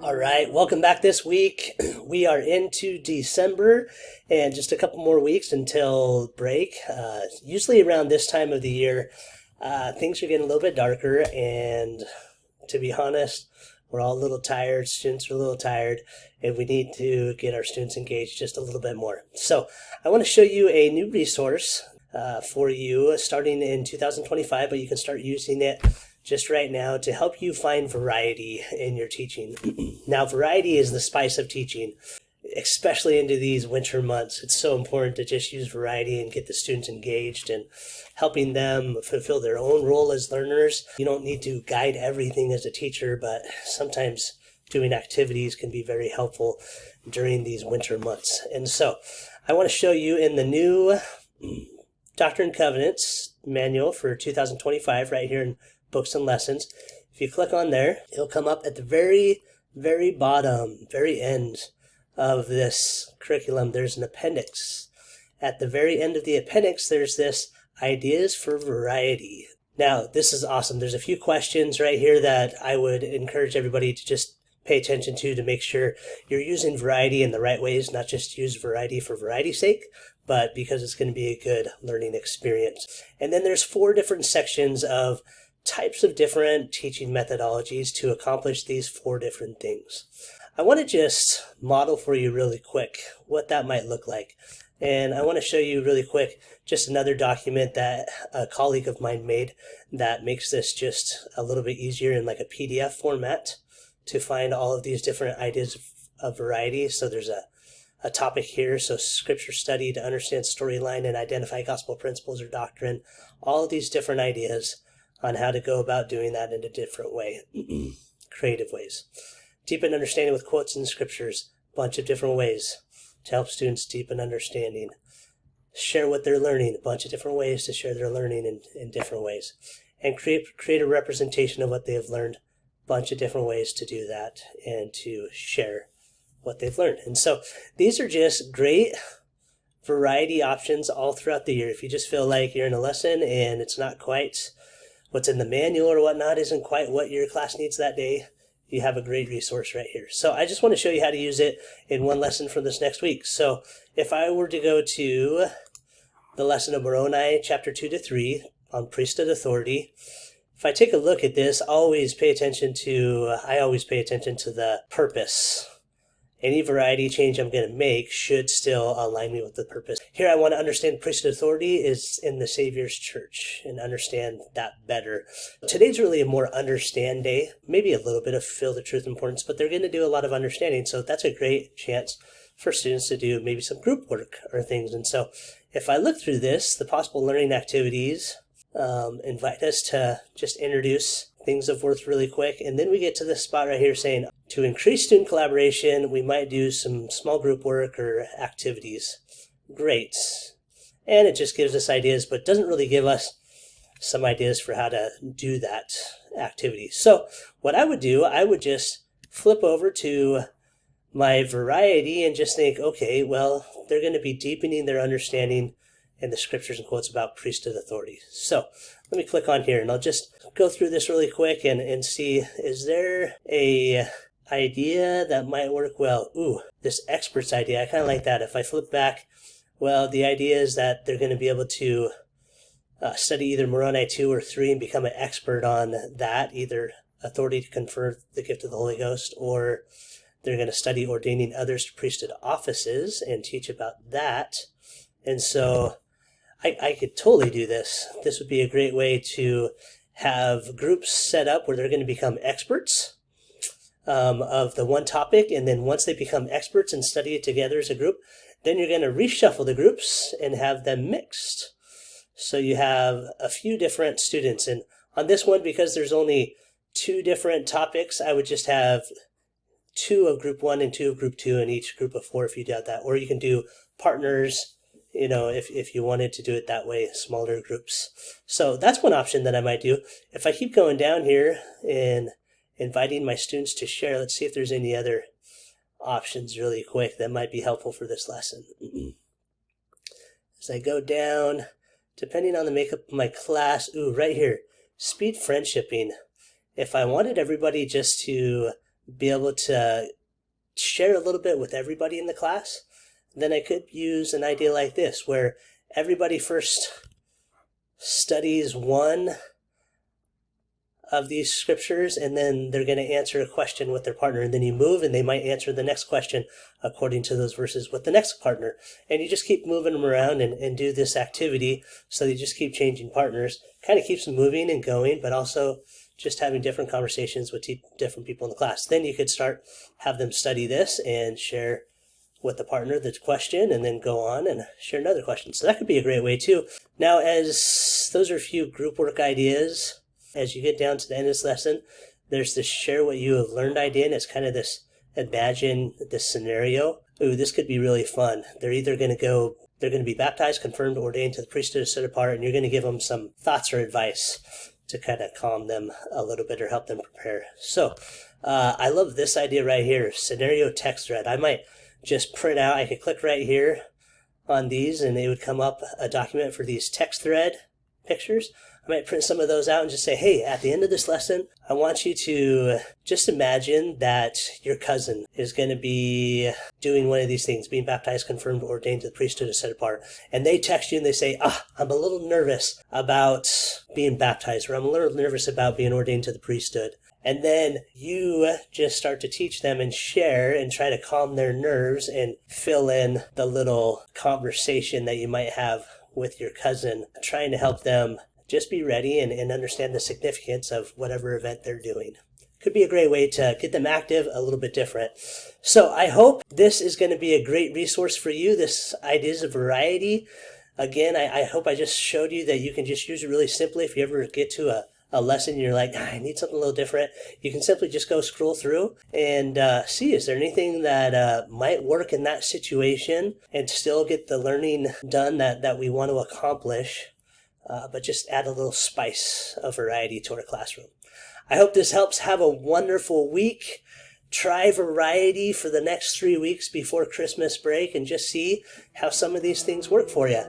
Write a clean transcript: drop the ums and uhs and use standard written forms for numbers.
All right, welcome back this week. We are into December and just a couple more weeks until break. Usually around this time of the year, things are getting a little bit darker, and to be honest, we're all a little tired. Students are a little tired, and we need to get our students engaged just a little bit more. So I want to show you a new resource for you starting in 2025, but you can start using it just right now to help you find variety in your teaching. Now, variety is the spice of teaching, especially into these winter months. It's so important to just use variety and get the students engaged and helping them fulfill their own role as learners. You don't need to guide everything as a teacher, but sometimes doing activities can be very helpful during these winter months. And so I want to show you in the new Doctrine and Covenants manual for 2025 right here in Books and Lessons. If you click on there, it'll come up at the very, very bottom, very end of this curriculum. There's an appendix. At the very end of the appendix, there's this ideas for variety. Now, this is awesome. There's a few questions right here that I would encourage everybody to just pay attention to make sure you're using variety in the right ways, not just use variety for variety's sake, but because it's going to be a good learning experience. And then there's 4 different sections of types of different teaching methodologies to accomplish these 4 different things. I want to just model for you really quick what that might look like. And I want to show you really quick just another document that a colleague of mine made that makes this just a little bit easier in like a PDF format to find all of these different ideas of variety. So there's a topic here, so scripture study to understand storyline and identify gospel principles or doctrine, all of these different ideas on how to go about doing that in a different way, creative ways. Deepen understanding with quotes in scriptures, a bunch of different ways to help students deepen understanding. Share what they're learning, a bunch of different ways to share their learning in different ways. And create a representation of what they have learned, a bunch of different ways to do that and to share what they've learned. And so these are just great variety options all throughout the year. If you just feel like you're in a lesson and it's not quite what's in the manual or whatnot isn't quite what your class needs that day, you have a great resource right here. So I just want to show you how to use it in one lesson for this next week. So if I were to go to the lesson of Moroni, chapter 2 to 3 on priesthood authority, if I take a look at this, I always pay attention to the purpose. Any variety change I'm going to make should still align me with the purpose. Here I want to understand priesthood authority is in the Savior's church and understand that better. Today's really a more understand day, maybe a little bit of feel the truth importance, but they're going to do a lot of understanding. So that's a great chance for students to do maybe some group work or things. And so if I look through this, the possible learning activities invite us to just introduce things of worth really quick. And then we get to this spot right here saying, to increase student collaboration, we might do some small group work or activities. Great. And it just gives us ideas, but doesn't really give us some ideas for how to do that activity. So what I would do, I would just flip over to my variety and just think, okay, well, they're going to be deepening their understanding in the scriptures and quotes about priesthood authority. So let me click on here and I'll just go through this really quick and see, is there a idea that might work well? Ooh, this experts idea, I kind of like that. If I flip back, well, the idea is that they're going to be able to study either Moroni 2 or 3 and become an expert on that, either authority to confer the gift of the Holy Ghost, or they're going to study ordaining others to priesthood offices and teach about that. And so I could totally do this. This would be a great way to have groups set up where they're going to become experts of the one topic. And then once they become experts and study it together as a group, then you're going to reshuffle the groups and have them mixed. So you have a few different students. And on this one, because there's only 2 different topics, I would just have 2 of group 1 and 2 of group 2 in each group of 4 if you doubt that. Or you can do partners, if you wanted to do it that way, smaller groups. So that's one option that I might do. If I keep going down here and inviting my students to share, let's see if there's any other options really quick that might be helpful for this lesson. As I go down, depending on the makeup of my class, right here, speed friendshipping. If I wanted everybody just to be able to share a little bit with everybody in the class, then I could use an idea like this, where everybody first studies one of these scriptures, and then they're going to answer a question with their partner, and then you move and they might answer the next question according to those verses with the next partner, and you just keep moving them around and do this activity. So you just keep changing partners, kind of keeps them moving and going, but also just having different conversations with different people in the class. Then you could have them study this and share with the partner the question, and then go on and share another question. So that could be a great way too. Now, as those are a few group work ideas, as you get down to the end of this lesson, there's this share what you have learned idea, and it's kind of this imagine this scenario. Ooh, this could be really fun. They're going to be baptized, confirmed, ordained to the priesthood, set apart, and you're going to give them some thoughts or advice to kind of calm them a little bit or help them prepare. So I love this idea right here, scenario text thread. I might just print out, I could click right here on these and it would come up a document for these text thread pictures. I might print some of those out and just say, hey, at the end of this lesson, I want you to just imagine that your cousin is going to be doing one of these things, being baptized, confirmed, ordained to the priesthood, set apart. And they text you and they say, I'm a little nervous about being baptized, or I'm a little nervous about being ordained to the priesthood. And then you just start to teach them and share and try to calm their nerves and fill in the little conversation that you might have with your cousin, trying to help them just be ready and understand the significance of whatever event they're doing. Could be a great way to get them active, a little bit different. So I hope this is going to be a great resource for you, this ideas of variety. Again, I hope I just showed you that you can just use it really simply. If you ever get to a lesson and you're like, I need something a little different, you can simply just go scroll through and see, is there anything that might work in that situation and still get the learning done that we want to accomplish, but just add a little spice of variety to our classroom. I hope this helps. Have a wonderful week. Try variety for the next 3 weeks before Christmas break and just see how some of these things work for you.